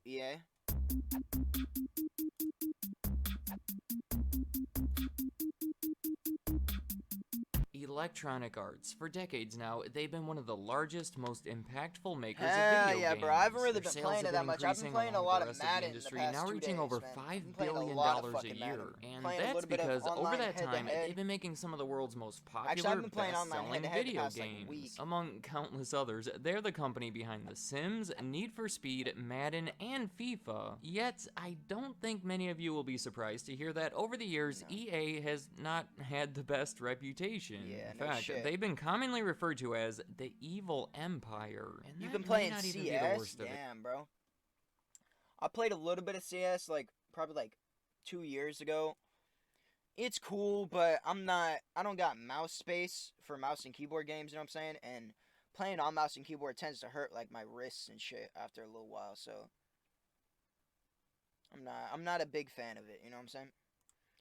Yeah. Electronic Arts. For decades now, they've been one of the largest, most impactful makers of Hell video yeah, bro. I haven't games. really Their been sales playing have it been that much. I've been increasing playing a along with the lot of rest of the Madden in the industry, now past two reaching days, over man. I've been $5 playing a billion lot of dollars a fucking Madden. year. And Playing a that's little bit of because over online that time, head-to-head. they've been making some of the world's most Actually, I've popular, been playing online best-selling head-to-head the video past, like, games. week. Among countless others, they're the company behind The Sims, Need for Speed, Madden, and FIFA. Yet, I don't think many of you will be surprised to hear that over the years, No. EA has not had the best reputation. Yeah, In no fact, shit. they've been commonly referred to as the Evil Empire, and You've that been may playing not even be the CS? worst of it. Damn, bro. I played a little bit of CS, like, probably, like, 2 years ago. It's cool, but I don't got mouse space for mouse and keyboard games, you know what I'm saying? And playing on mouse and keyboard tends to hurt, like, my wrists and shit after a little while, so I'm not a big fan of it, you know what I'm saying?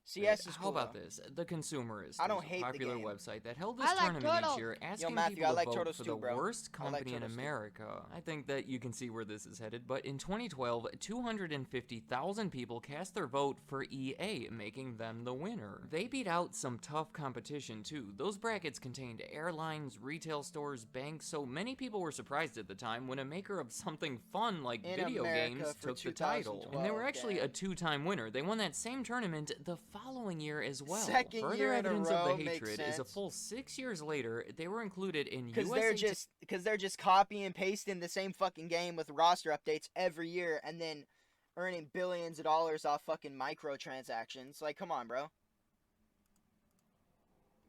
CS is How cool, about though. this? The Consumerist I is don't a hate the popular game. website that held this I like tournament each turtles. year, Yo, asking Matthew, I people to like vote turtles for too, the bro. worst I like company in turtles too. America. I think that you can see where this is headed, but in 2012, 250,000 people cast their vote for EA, making them the winner. They beat out some tough competition too. Those brackets contained airlines, retail stores, banks, so many people were surprised at the time when a maker of something fun like In video America games for took the title. And they were 2012, actually a damn. two-time winner. They won that same tournament the following year as well. Second Further year in a evidence of the row makes hatred is a sense. full 6 years later, they were included in Because USA they're just copying and pasting the same fucking game with roster updates every year and then earning billions of dollars off fucking microtransactions. Like, come on, bro.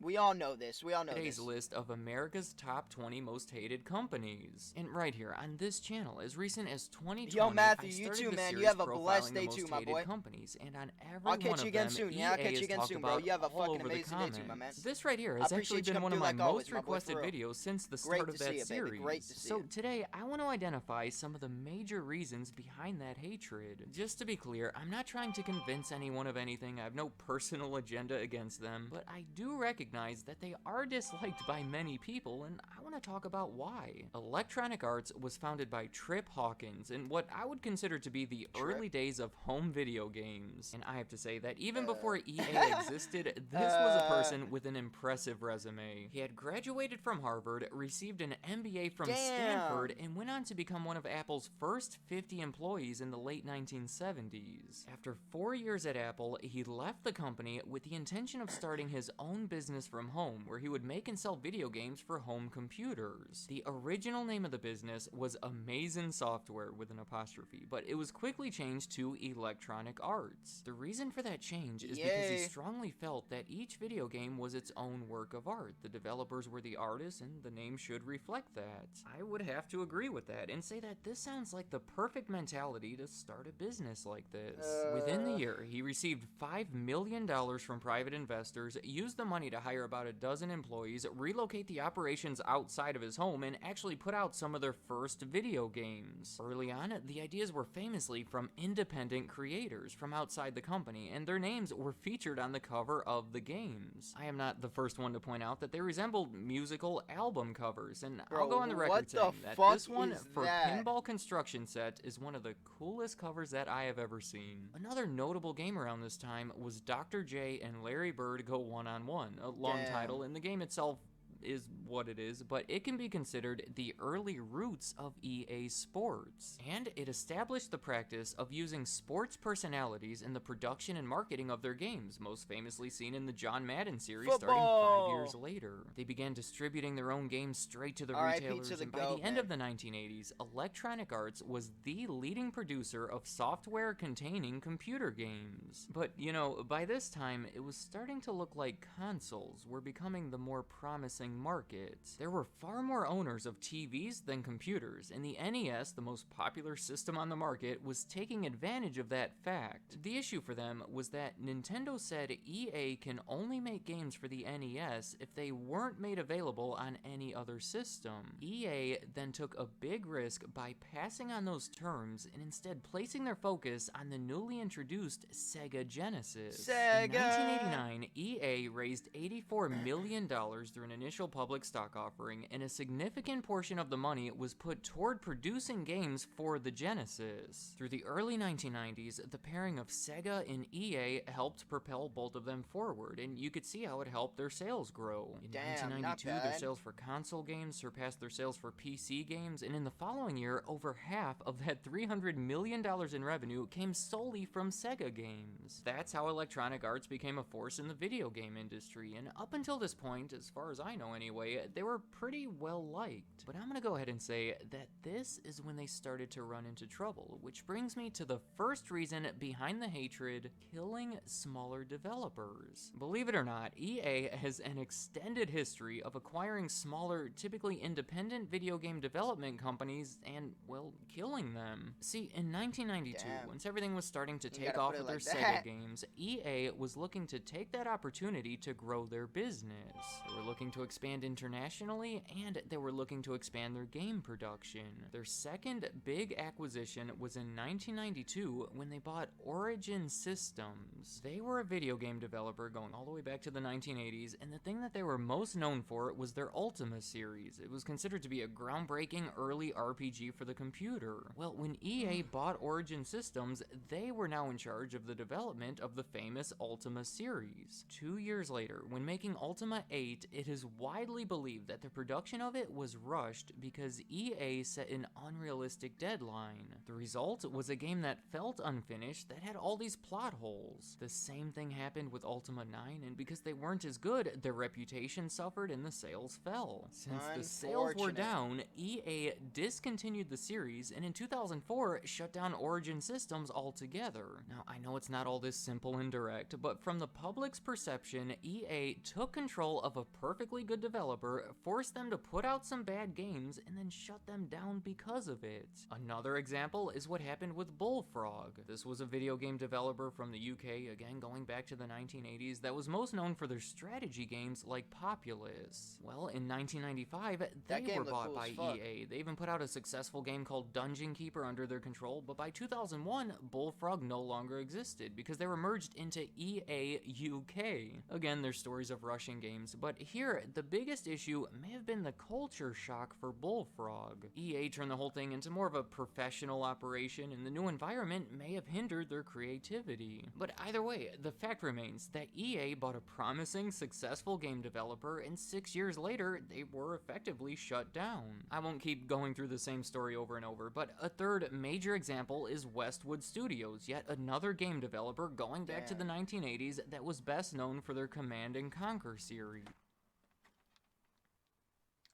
We all know this. We all know Today's this. list of America's top 20 most hated companies. And right here on this channel, as recent as 2020, Yo, Matthew, I you started too, the man. You series have a blessed profiling day the too, most my hated boy. companies, and on every I'll one catch you of again them, soon. EA Yeah, I'll catch you has again talked soon, bro. about You have a all fucking over the amazing day too, my man. comments. This right here I has appreciate actually you been coming one of through my like always, most my boy, for requested real. videos since the Great start to of see that you, baby. series. Great to see So you. today, I want to identify some of the major reasons behind that hatred. Just to be clear, I'm not trying to convince anyone of anything. I have no personal agenda against them, but I do recognize that they are disliked by many people, and I want to talk about why. Electronic Arts was founded by Trip Hawkins in what I would consider to be the early days of home video games. And I have to say that even before EA existed, this was a person with an impressive resume. He had graduated from Harvard, received an MBA from Stanford, and went on to become one of Apple's first 50 employees in the late 1970s. After 4 years at Apple, he left the company with the intention of starting his own business from home, where he would make and sell video games for home computers. The original name of the business was Amazin Software with an apostrophe, but it was quickly changed to Electronic Arts. The reason for that change is because he strongly felt that each video game was its own work of art. The developers were the artists, and the name should reflect that. I would have to agree with that and say that this sounds like the perfect mentality to start a business like this. Within the year, he received $5 million from private investors, used the money to hire about a dozen employees, relocate the operations outside of his home, and actually put out some of their first video games. Early on, the ideas were famously from independent creators from outside the company, and their names were featured on the cover of the games. I am not the first one to point out that they resembled musical album covers, and I'll go on the record saying that this one for Pinball Construction Set is one of the coolest covers that I have ever seen. Another notable game around this time was Dr. J and Larry Bird Go One-on-One, a long title, and the game itself is what it is, but it can be considered the early roots of EA Sports. And it established the practice of using sports personalities in the production and marketing of their games, most famously seen in the John Madden series starting 5 years later. They began distributing their own games straight to the retailers, and by the end of the 1980s, Electronic Arts was the leading producer of software containing computer games. But, you know, by this time, it was starting to look like consoles were becoming the more promising market. There were far more owners of TVs than computers, and the NES, the most popular system on the market, was taking advantage of that fact. The issue for them was that Nintendo said EA can only make games for the NES if they weren't made available on any other system. EA then took a big risk by passing on those terms and instead placing their focus on the newly introduced Sega Genesis. In 1989, EA raised $84 million through an initial initial public stock offering, and a significant portion of the money was put toward producing games for the Genesis. Through the early 1990s, the pairing of Sega and EA helped propel both of them forward, and you could see how it helped their sales grow. In Damn, 1992, not their bad. sales for console games surpassed their sales for PC games, and in the following year, over half of that $300 million in revenue came solely from Sega games. That's how Electronic Arts became a force in the video game industry, and up until this point, as far as I know anyway, they were pretty well liked. But I'm gonna go ahead and say that this is when they started to run into trouble, which brings me to the first reason behind the hatred: killing smaller developers. Believe it or not, EA has an extended history of acquiring smaller, typically independent video game development companies and, well, killing them. See, in 1992, Damn. once everything was starting to You take gotta off put it with their like Sega that. games, EA was looking to take that opportunity to grow their business. They were looking to expand internationally, and they were looking to expand their game production. Their second big acquisition was in 1992 when they bought Origin Systems. They were a video game developer going all the way back to the 1980s, and the thing that they were most known for was their Ultima series. It was considered to be a groundbreaking early RPG for the computer. Well, when EA bought Origin Systems, they were now in charge of the development of the famous Ultima series. 2 years later, when making Ultima 8, it is widely believed that the production of it was rushed because EA set an unrealistic deadline. The result was a game that felt unfinished that had all these plot holes. The same thing happened with Ultima 9, and because they weren't as good, their reputation suffered and the sales fell. Since the sales were Unfortunate. down, EA discontinued the series, and in 2004 shut down Origin Systems altogether. Now, I know it's not all this simple and direct, but from the public's perception, EA took control of a perfectly good developer, forced them to put out some bad games, and then shut them down because of it. Another example is what happened with Bullfrog. This was a video game developer from the UK, again going back to the 1980s, that was most known for their strategy games like Populous. Well, in 1995, That they game were looked bought cool by as fuck. EA. They even put out a successful game called Dungeon Keeper under their control, but by 2001, Bullfrog no longer existed because they were merged into EA UK. Again, there's stories of rushing games, but here, the biggest issue may have been the culture shock for Bullfrog. EA turned the whole thing into more of a professional operation, and the new environment may have hindered their creativity. But either way, the fact remains that EA bought a promising, successful game developer, and 6 years later, they were effectively shut down. I won't keep going through the same story over and over, but a third major example is Westwood Studios, yet another game developer going back to the 1980s that was best known for their Command & Conquer series.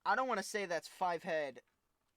I don't want to say that's Five-Head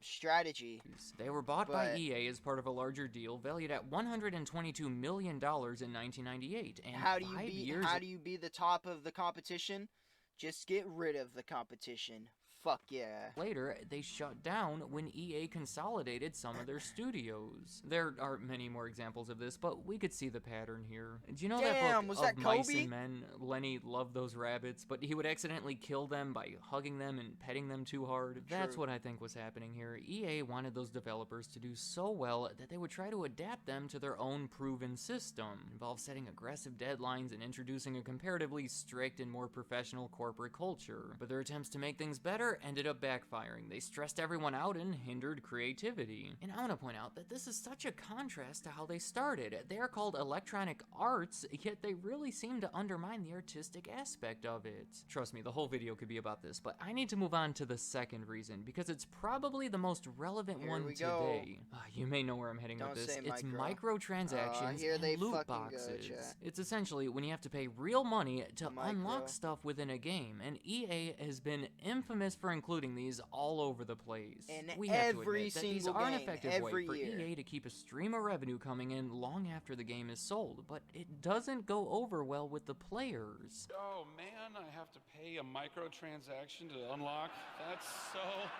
Strategy. They were bought by But- EA as part of a larger deal valued at $122 million in 1998, and How do you 5 be? years How do you be the top of the competition? Just get rid of the competition. Fuck yeah. later, they shut down when EA consolidated some of their studios. There are many more examples of this, but we could see the pattern here. Do you know that Damn, book was of that Mice Kobe? and Men? Lenny loved those rabbits, but he would accidentally kill them by hugging them and petting them too hard. That's True. what I think was happening here. EA wanted those developers to do so well that they would try to adapt them to their own proven system. It involved setting aggressive deadlines and introducing a comparatively strict and more professional corporate culture. But their attempts to make things better ended up backfiring. They stressed everyone out and hindered creativity. And I want to point out that this is such a contrast to how they started. They are called Electronic Arts, yet they really seem to undermine the artistic aspect of it. Trust me, the whole video could be about this, but I need to move on to the second reason, because it's probably the most relevant Here one we today. You may know where I'm heading Don't with this. say It's micro. microtransactions Here they and loot fucking go, boxes. chat. It's essentially when you have to pay real money to Micro. unlock stuff within a game, and EA has been infamous for including these all over the place. In We have to every admit that these single are an game, effective every way for year. EA to keep a stream of revenue coming in long after the game is sold, but it doesn't go over well with the players. Oh man, I have to pay a microtransaction to unlock? That's so...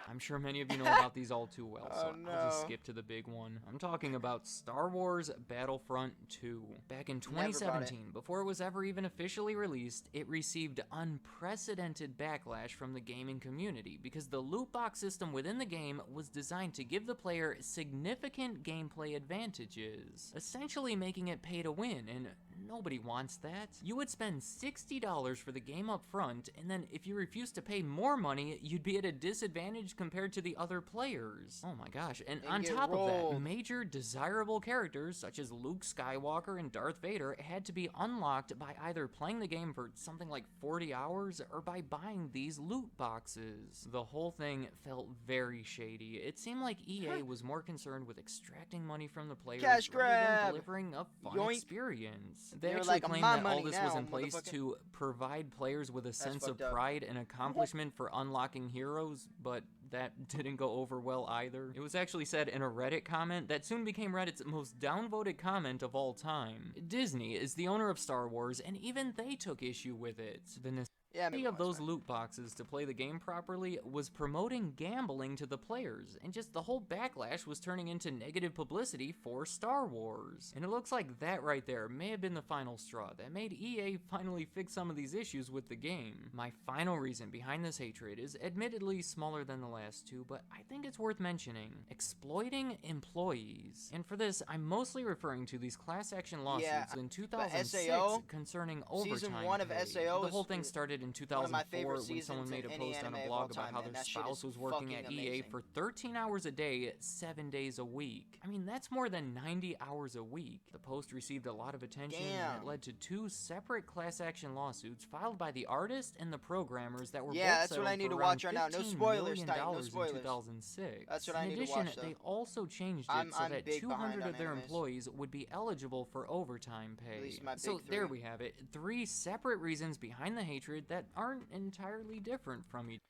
I'm sure many of you know about these all too well, so Oh, I'll just no. skip to the big one. I'm talking about Star Wars Battlefront 2. Back in Never bought it. 2017, before it was ever even officially released, it received unprecedented backlash from the gaming community because the loot box system within the game was designed to give the player significant gameplay advantages, essentially making it pay to win and nobody wants that. You would spend $60 for the game up front, and then if you refuse to pay more money, you'd be at a disadvantage compared to the other players. Oh my gosh, and on get top of that, rolled. major desirable characters such as Luke Skywalker and Darth Vader had to be unlocked by either playing the game for something like 40 hours or by buying these loot boxes. The whole thing felt very shady. It seemed like EA was more concerned with extracting money from the players Cash rather than grab. delivering a fun Yoink. experience. They You're actually like, claimed "My that all money this now, was in place motherfucker." to provide players with a sense of fucked up. pride and accomplishment for unlocking heroes, but that didn't go over well either. It was actually said in a Reddit comment that soon became Reddit's most downvoted comment of all time. Disney is the owner of Star Wars, and even they took issue with it. The Yeah, necessity of those loot boxes to play the game properly was promoting gambling to the players, and just the whole backlash was turning into negative publicity for Star Wars. And it looks like that right there may have been the final straw that made EA finally fix some of these issues with the game. My final reason behind this hatred is admittedly smaller than the last two, but I think it's worth mentioning. Exploiting employees. And for this, I'm mostly referring to these class action lawsuits in 2006 SAO, concerning overtime Season 1 of pay. SAO The is whole thing started in one of my 2004 favorite when seasons someone made a in any post on anime a of blog all about time, how man. their That shit spouse is was working at fucking EA amazing. for 13 hours a day, 7 days a week. I mean, that's more than 90 hours a week. The post received a lot of attention, and Damn. it led to 2 separate class action lawsuits filed by the artist and the programmers that were Yeah, both that's what settled I need for to around watch right now. No $15 spoilers, million Titan, no in spoilers. 2006. That's what I in need to addition, watch, though. they also changed it I'm so that big behind 200 on of their animes. employees would be eligible for overtime pay. least my So big there three. we have it. 3 separate reasons behind the hatred that aren't entirely different from each.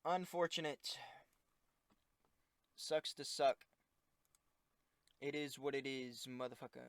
Unfortunate. Sucks to suck. It is what it is, motherfucker.